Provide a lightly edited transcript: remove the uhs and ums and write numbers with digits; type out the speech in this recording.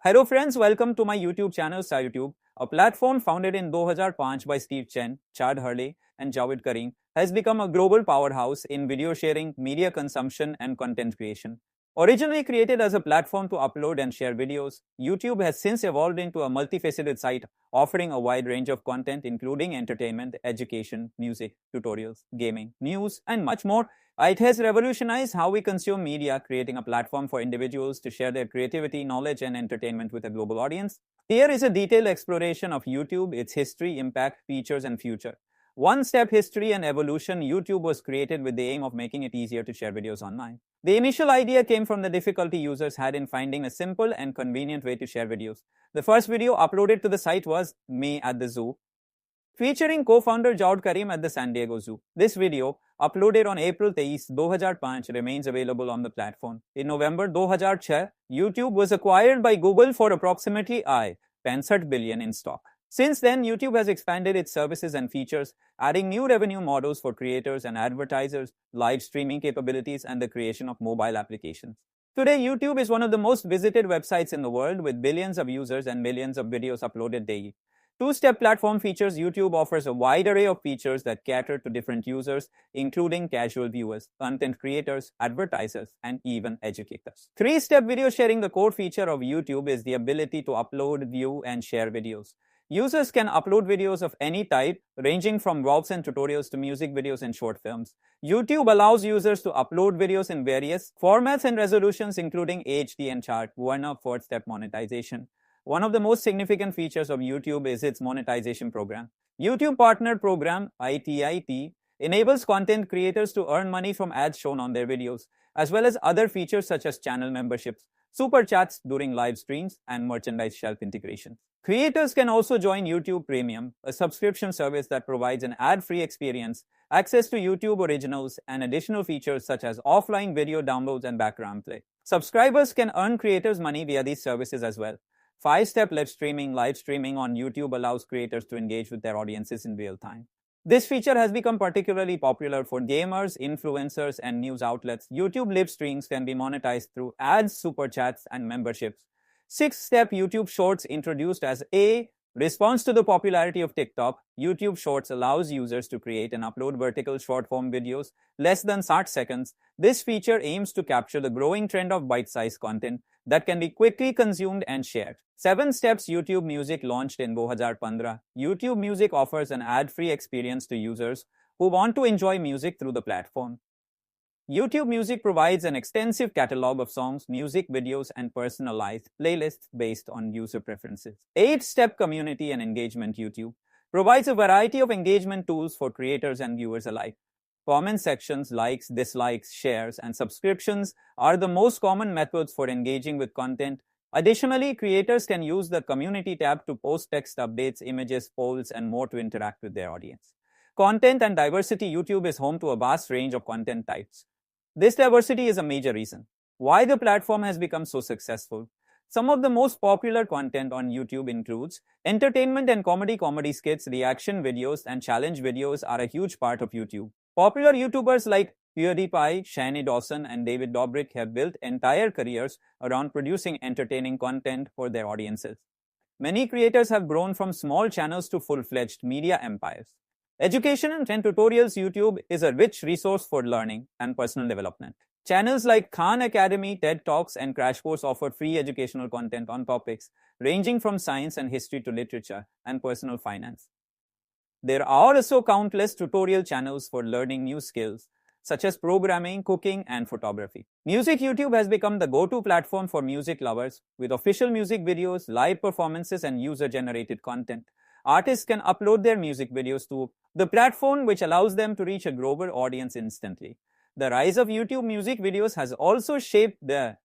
Hello friends, welcome to my YouTube channel YouTube. A platform founded in 2005 by Steve Chen, Chad Hurley, and Javed Karim has become a global powerhouse in video sharing, media consumption, and content creation. Originally created as a platform to upload and share videos, YouTube has since evolved into a multifaceted site offering a wide range of content including entertainment, education, music, tutorials, gaming, news, and much more. It has revolutionized how we consume media, creating a platform for individuals to share their creativity, knowledge, and entertainment with a global audience. Here is a detailed exploration of YouTube, its history, impact, features, and future. One step history and evolution. YouTube was created with the aim of making it easier to share videos online. The initial idea came from the difficulty users had in finding a simple and convenient way to share videos. The first video uploaded to the site was Me at the Zoo, featuring co-founder Javed Karim at the San Diego Zoo. This video, uploaded on April 23, 2005, remains available on the platform. In November 2006, YouTube was acquired by Google for approximately $65 billion in stock. Since then, YouTube has expanded its services and features, adding new revenue models for creators and advertisers, live streaming capabilities, and the creation of mobile applications. Today, YouTube is one of the most visited websites in the world with billions of users and millions of videos uploaded daily. Two-step platform features. YouTube offers a wide array of features that cater to different users, including casual viewers, content creators, advertisers, and even educators. Three-step video sharing. The core feature of YouTube is the ability to upload, view, and share videos. Users can upload videos of any type, ranging from vlogs and tutorials to music videos and short films. YouTube allows users to upload videos in various formats and resolutions, including HD and chart, fourth-step monetization. One of the most significant features of YouTube is its monetization program. YouTube Partner Program, ITIT, enables content creators to earn money from ads shown on their videos, as well as other features such as channel memberships, super chats during live streams, and merchandise shelf integration. Creators can also join YouTube Premium, a subscription service that provides an ad-free experience, access to YouTube originals, and additional features such as offline video downloads and background play. Subscribers can earn creators money via these services as well. Five-step live streaming. Live streaming on YouTube allows creators to engage with their audiences in real time. This feature has become particularly popular for gamers, influencers, and news outlets. YouTube live streams can be monetized through ads, super chats, and memberships. Six-step YouTube Shorts. Introduced as a response to the popularity of TikTok, YouTube Shorts allows users to create and upload vertical short-form videos less than 60 seconds. This feature aims to capture the growing trend of bite-sized content that can be quickly consumed and shared. 7 steps. YouTube Music. Launched in 2015, YouTube Music offers an ad-free experience to users who want to enjoy music through the platform. YouTube Music provides an extensive catalog of songs, music videos, and personalized playlists based on user preferences. 8-step community and engagement. YouTube provides a variety of engagement tools for creators and viewers alike. Comment sections, likes, dislikes, shares, and subscriptions are the most common methods for engaging with content. Additionally, creators can use the community tab to post text updates, images, polls, and more to interact with their audience. Content and diversity. YouTube is home to a vast range of content types. This diversity is a major reason why the platform has become so successful. Some of the most popular content on YouTube includes entertainment and comedy skits, reaction videos, and challenge videos are a huge part of YouTube. Popular YouTubers like PewDiePie, Shane Dawson, and David Dobrik have built entire careers around producing entertaining content for their audiences. Many creators have grown from small channels to full-fledged media empires. Education and tutorials. YouTube is a rich resource for learning and personal development. Channels like Khan Academy, TED Talks, and Crash Course offer free educational content on topics ranging from science and history to literature and personal finance. There are also countless tutorial channels for learning new skills, such as programming, cooking, and photography. Music. YouTube has become the go-to platform for music lovers, with official music videos, live performances, and user-generated content. Artists can upload their music videos to the platform, which allows them to reach a global audience instantly. The rise of YouTube music videos has also shaped the